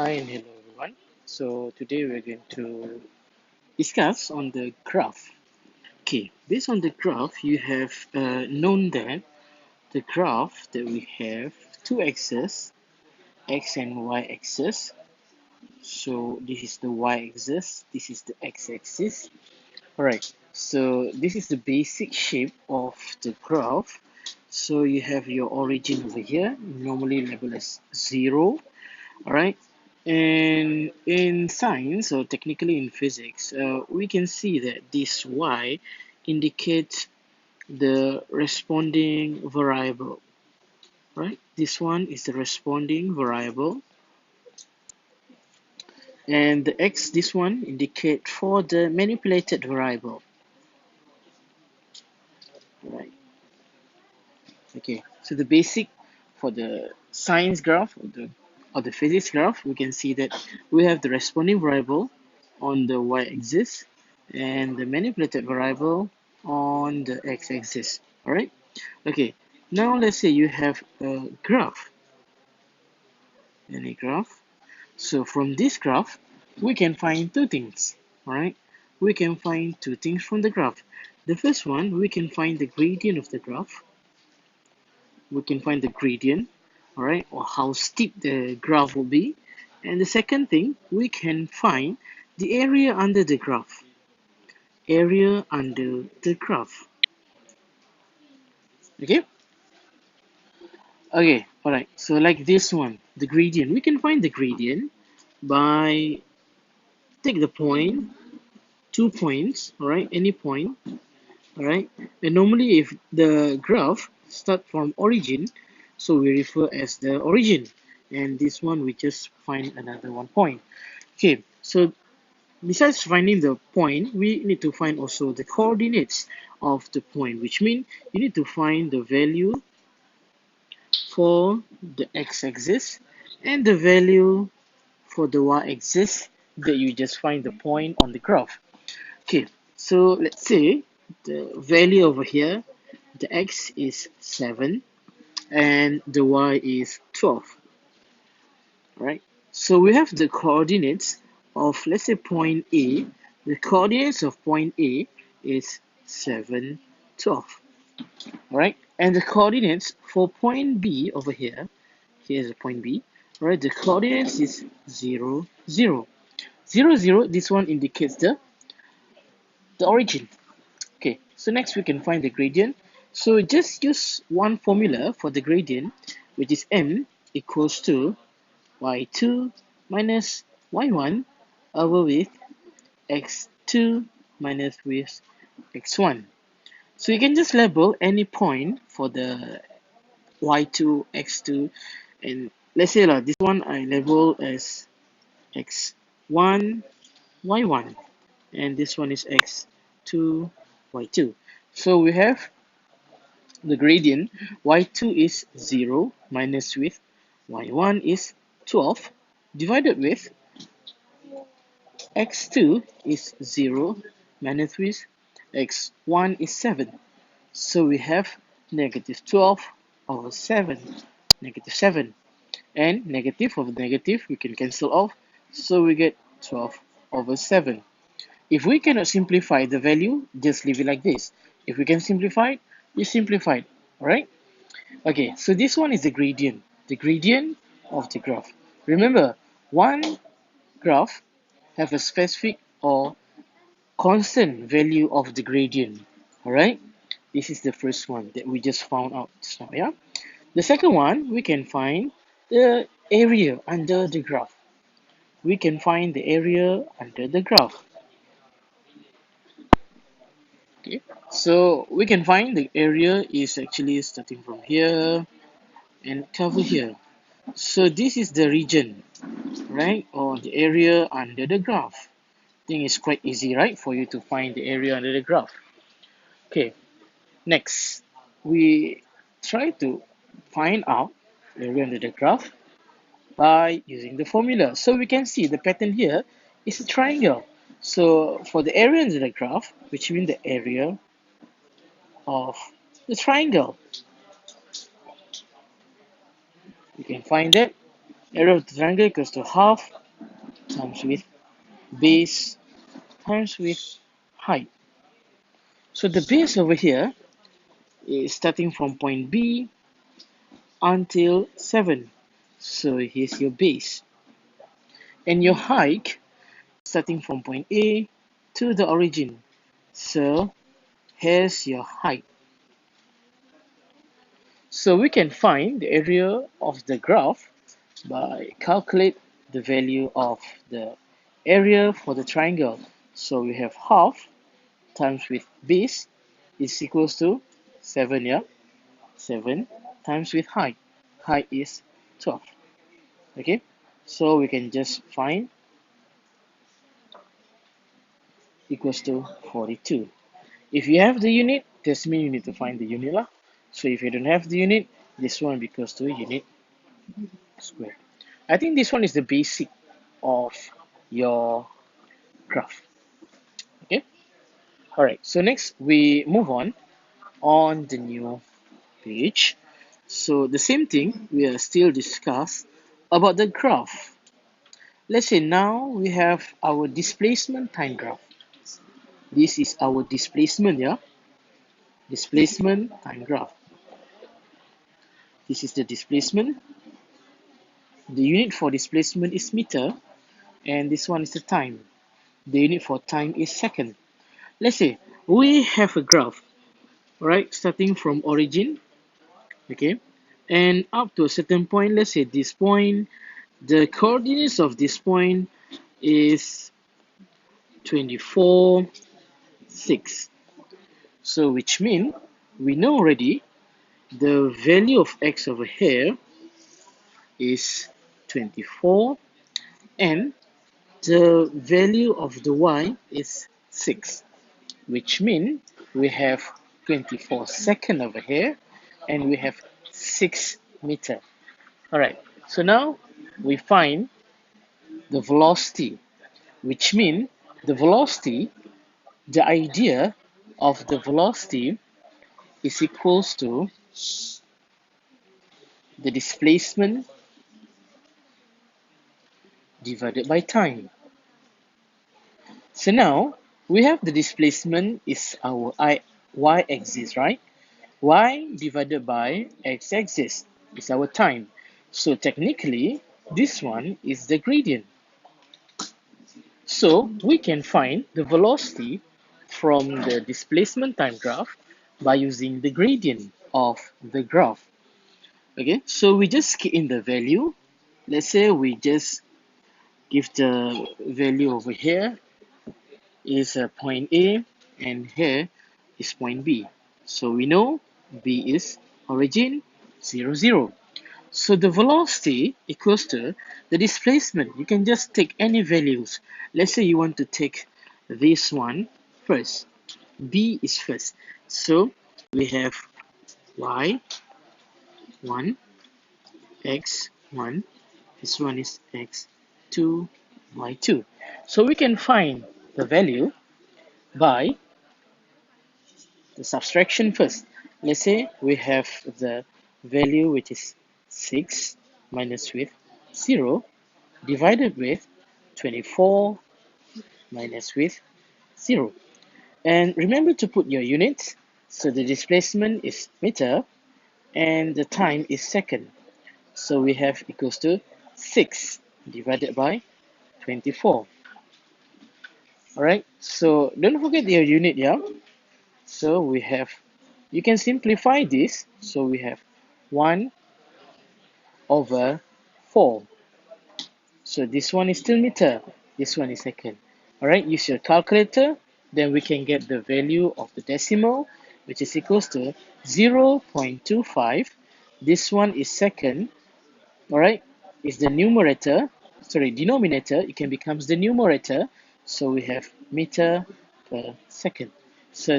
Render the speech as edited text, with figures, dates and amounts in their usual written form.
Hi and hello everyone. So today we're going to discuss on the graph. Okay, based on the graph, you have known that the graph that we have two axes, x and y axis. So this is the y axis, this is the x axis. Alright, so this is the basic shape of the graph. So you have your origin over here, normally labeled as 0. Alright, and in science or technically in physics, we can see that this y indicates the responding variable, right? This one is the responding variable, and the x, this one indicate for the manipulated variable, right? Okay, so the basic for the science graph or the physics graph, we can see that we have the responding variable on the y-axis and the manipulated variable on the x-axis. All right. Okay. Now let's say you have a graph, any graph. So from this graph, we can find two things. All right. We can find two things from the graph. The first one, we can find the gradient of the graph. We can find the gradient, all right, or how steep the graph will be. And the second thing, we can find the area under the graph. Area under the graph. Okay? Okay, alright. So like this one, the gradient. We can find the gradient by take the point, 2 points, alright, any point, alright. And normally if the graph start from origin, so we refer as the origin. And this one we just find another 1 point. Okay, so besides finding the point, we need to find also the coordinates of the point, which means you need to find the value for the x-axis and the value for the y-axis that you just find the point on the graph. Okay, so let's say the value over here, the x is 7 and the y is 12. Right? So we have the coordinates of, let's say, point A. The coordinates of point A is 7, 12. All right? And the coordinates for point B over here, here's the point B, right? The coordinates is 0, 0. 0, 0, this one indicates the origin. Okay, so next we can find the gradient. So just use one formula for the gradient, which is m equals to y2 minus y1 over with x2 minus with x1. So you can just label any point for the y2, x2, and let's say this one I label as x1, y1, and this one is x2, y2. So we have the gradient y2 is 0 minus with y1 is 12 divided with x2 is 0 minus with x1 is 7. So we have negative 12 over 7, negative 7. And negative over negative, we can cancel off. So we get 12 over 7. If we cannot simplify the value, just leave it like this. If we can simplify it, you simplify it. Alright? Okay, so this one is the gradient of the graph. Remember, one graph have a specific or constant value of the gradient. Alright, this is the first one that we just found out just now. Yeah, the second one, we can find the area under the graph. We can find the area under the graph. Okay, so we can find the area is actually starting from here and cover here. So this is the region, right, or the area under the graph. I think it's quite easy, right, for you to find the area under the graph. Okay, next we try to find out the area under the graph by using the formula. So we can see the pattern here is a triangle. So for the area under the graph, which means the area of the triangle, you can find that Area of the triangle equals to half times with base times with height. So the base over here is starting from point B until 7. So here's your base. And your height starting from point A to the origin. So here's your height. So we can find the area of the graph by calculate the value of the area for the triangle. So we have half times with base is equals to 7, yeah? 7 times with height. Height is 12. Okay? So we can just find equals to 42. If you have the unit, this means you need to find the unit lah. So if you don't have the unit, this one equals to unit square. I think this one is the basic of your graph. Okay. All right. So next we move on the new page. So the same thing we are still discuss about the graph. Let's say now we have our displacement time graph. This is our displacement, yeah. Displacement time graph. This is the displacement. The unit for displacement is meter, and this one is the time. The unit for time is second. Let's say we have a graph, right, starting from origin, okay, and up to a certain point. Let's say this point, the coordinates of this point is 24, 6. So which means we know already the value of x over here is 24 and the value of the y is 6, which means we have 24 second over here and we have 6 meter. Alright, so now we find the velocity, which means the velocity, the idea of the velocity is equals to the displacement divided by time. So now we have the displacement is our y-axis, right? Y divided by x-axis is our time. So technically, this one is the gradient. So we can find the velocity from the displacement time graph by using the gradient of the graph. Okay, so we just key in the value. Let's say we just give the value over here is point A and here is point B. So we know B is origin 0, 0. So the velocity equals to the displacement. You can just take any values. Let's say you want to take this one first. B is first. So we have y1, x1. This one is x2, y2. So we can find the value by the subtraction first. Let's say we have the value which is 6 minus with 0 divided with 24 minus with 0. And remember to put your units. So the displacement is meter and the time is second. So we have equals to 6 divided by 24. Alright, so don't forget your unit, yeah? So we have, you can simplify this. So we have 1 over 4. So this one is still meter, this one is second. Alright, use your calculator, then we can get the value of the decimal, which is equals to 0.25. This one is second, alright, is the denominator, it can becomes the numerator. So we have meter per second. So